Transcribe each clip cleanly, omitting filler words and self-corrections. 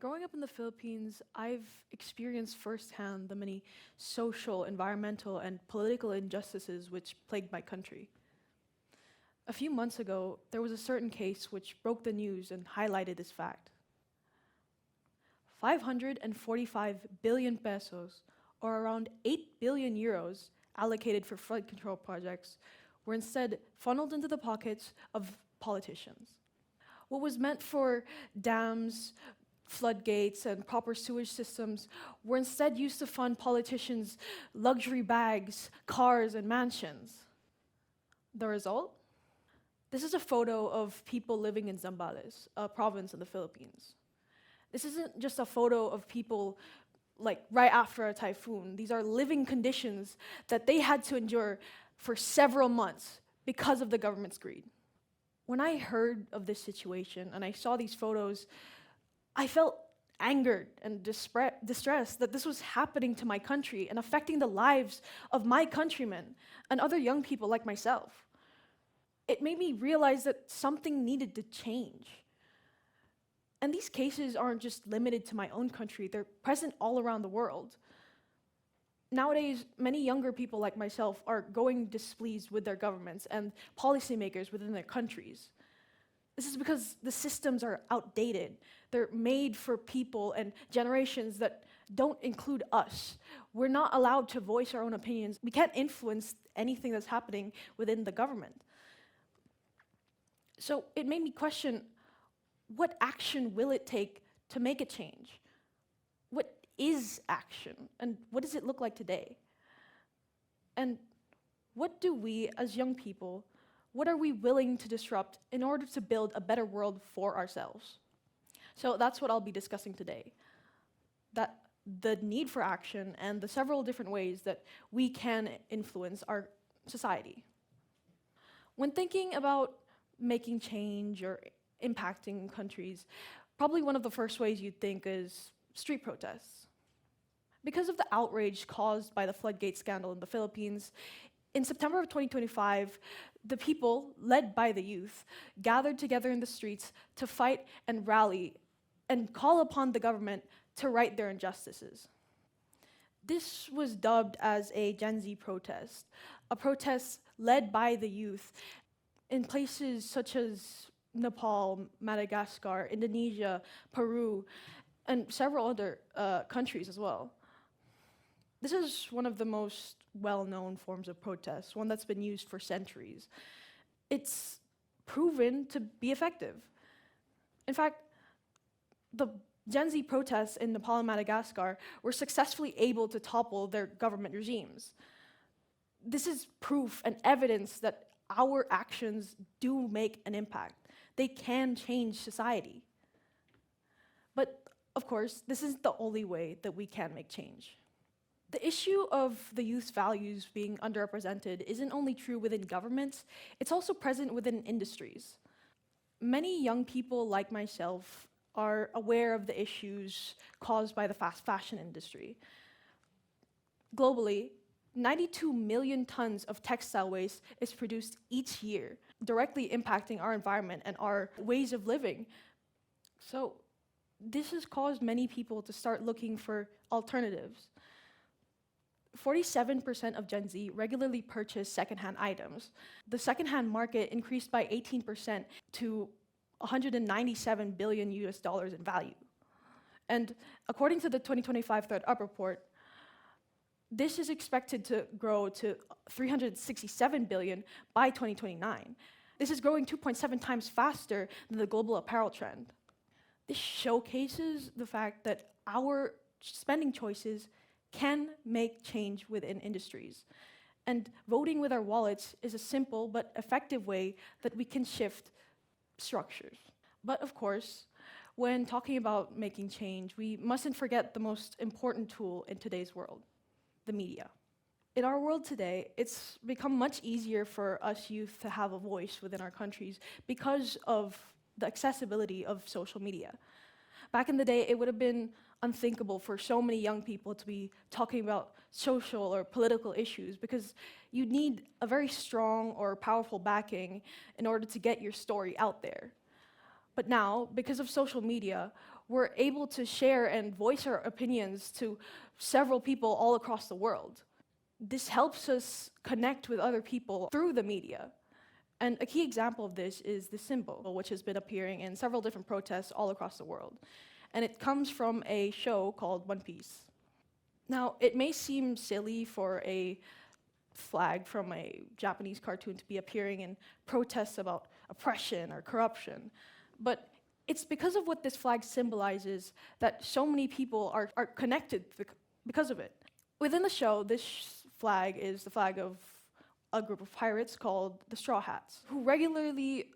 Growing up in the Philippines, I've experienced firsthand the many social, environmental, and political injustices which plagued my country. A few months ago, there was a certain case which broke the news and highlighted this fact. 545 billion pesos, or around 8 billion euros, allocated for flood control projects were instead funneled into the pockets of politicians. What was meant for dams, floodgates, and proper sewage systems were instead used to fund politicians' luxury bags, cars, and mansions. The result? This is a photo of people living in Zambales, a province in the Philippines. This isn't just a photo of people like right after a typhoon. These are living conditions that they had to endure for several months because of the government's greed. When I heard of this situation and I saw these photos, I felt angered and distressed that this was happening to my country and affecting the lives of my countrymen and other young people like myself. It made me realize that something needed to change. And these cases aren't just limited to my own country, they're present all around the world. Nowadays, many younger people like myself are going displeased with their governments and policymakers within their countries. This is because the systems are outdated. They're made for people and generations that don't include us. We're not allowed to voice our own opinions. We can't influence anything that's happening within the government. So it made me question, what action will it take to make a change? What is action, and what does it look like today? And what do we, as young people, what are we willing to disrupt in order to build a better world for ourselves? So that's what I'll be discussing today. That the need for action and the several different ways that we can influence our society. When thinking about making change or impacting countries, probably one of the first ways you'd think is street protests. Because of the outrage caused by the floodgate scandal in the Philippines, in September of 2025, the people, led by the youth, gathered together in the streets to fight and rally and call upon the government to right their injustices. This was dubbed as a Gen Z protest, a protest led by the youth in places such as Nepal, Madagascar, Indonesia, Peru, and several other countries as well. This is one of the most well-known forms of protest, one that's been used for centuries. It's proven to be effective. In fact, the Gen Z protests in Nepal and Madagascar were successfully able to topple their government regimes. This is proof and evidence that our actions do make an impact. They can change society. But of course, this isn't the only way that we can make change. The issue of the youth's values being underrepresented isn't only true within governments, it's also present within industries. Many young people like myself are aware of the issues caused by the fast fashion industry. Globally, 92 million tons of textile waste is produced each year, directly impacting our environment and our ways of living. So this has caused many people to start looking for alternatives. 47% of Gen Z regularly purchase secondhand items. The secondhand market increased by 18% to 197 billion US dollars in value. And according to the 2025 Third Up report, this is expected to grow to 367 billion by 2029. This is growing 2.7 times faster than the global apparel trend. This showcases the fact that our spending choices can make change within industries. And voting with our wallets is a simple but effective way that we can shift structures. But of course, when talking about making change, we mustn't forget the most important tool in today's world, the media. In our world today, it's become much easier for us youth to have a voice within our countries because of the accessibility of social media. Back in the day, it would have been unthinkable for so many young people to be talking about social or political issues because you need a very strong or powerful backing in order to get your story out there. But now, because of social media, we're able to share and voice our opinions to several people all across the world. This helps us connect with other people through the media. And a key example of this is the symbol, which has been appearing in several different protests all across the world. And it comes from a show called One Piece. Now, it may seem silly for a flag from a Japanese cartoon to be appearing in protests about oppression or corruption, but it's because of what this flag symbolizes that so many people are connected because of it. Within the show, this flag is the flag of a group of pirates called the Straw Hats, who regularly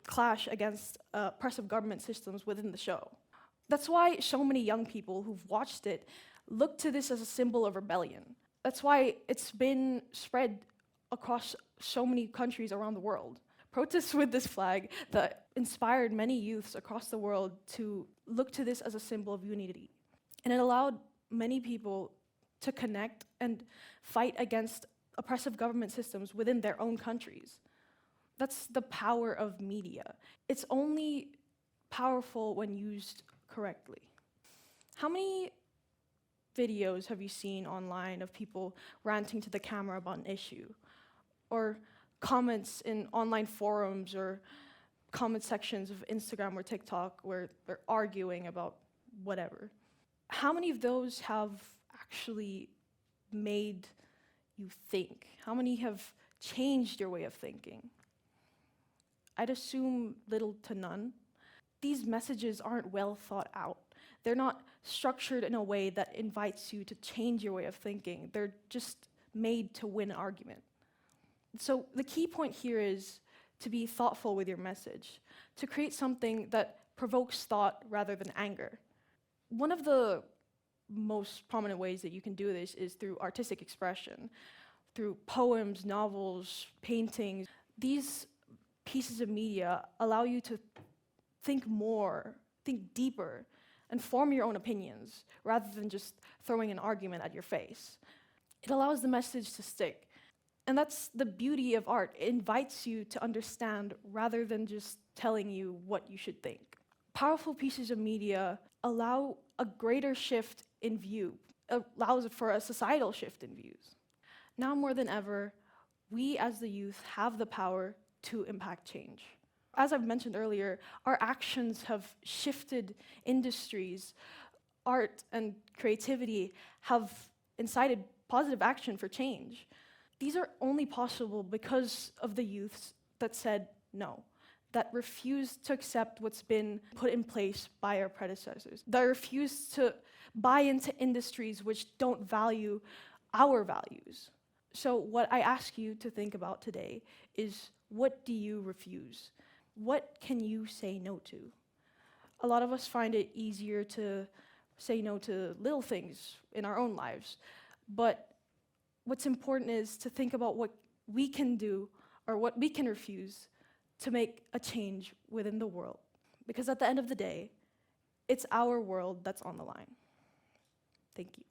clash against oppressive government systems within the show. That's why so many young people who've watched it look to this as a symbol of rebellion. That's why it's been spread across so many countries around the world. Protests with this flag that inspired many youths across the world to look to this as a symbol of unity. And it allowed many people to connect and fight against oppressive government systems within their own countries. That's the power of media. It's only powerful when used correctly. How many videos have you seen online of people ranting to the camera about an issue? Or comments in online forums or comment sections of Instagram or TikTok where they're arguing about whatever? How many of those have actually made you think? How many have changed your way of thinking? I'd assume little to none. These messages aren't well thought out. They're not structured in a way that invites you to change your way of thinking. They're just made to win an argument. So the key point here is to be thoughtful with your message, to create something that provokes thought rather than anger. One of the most prominent ways that you can do this is through artistic expression, through poems, novels, paintings. These pieces of media allow you to think more, think deeper, and form your own opinions, rather than just throwing an argument at your face. It allows the message to stick. And that's the beauty of art. It invites you to understand rather than just telling you what you should think. Powerful pieces of media allow a greater shift in view, allows for a societal shift in views. Now more than ever, we as the youth have the power to impact change. As I've mentioned earlier, our actions have shifted industries. Art and creativity have incited positive action for change. These are only possible because of the youths that said no, that refused to accept what's been put in place by our predecessors, that refused to buy into industries which don't value our values. So what I ask you to think about today is, what do you refuse? What can you say no to? A lot of us find it easier to say no to little things in our own lives, but what's important is to think about what we can do or what we can refuse to make a change within the world. Because at the end of the day, it's our world that's on the line. Thank you.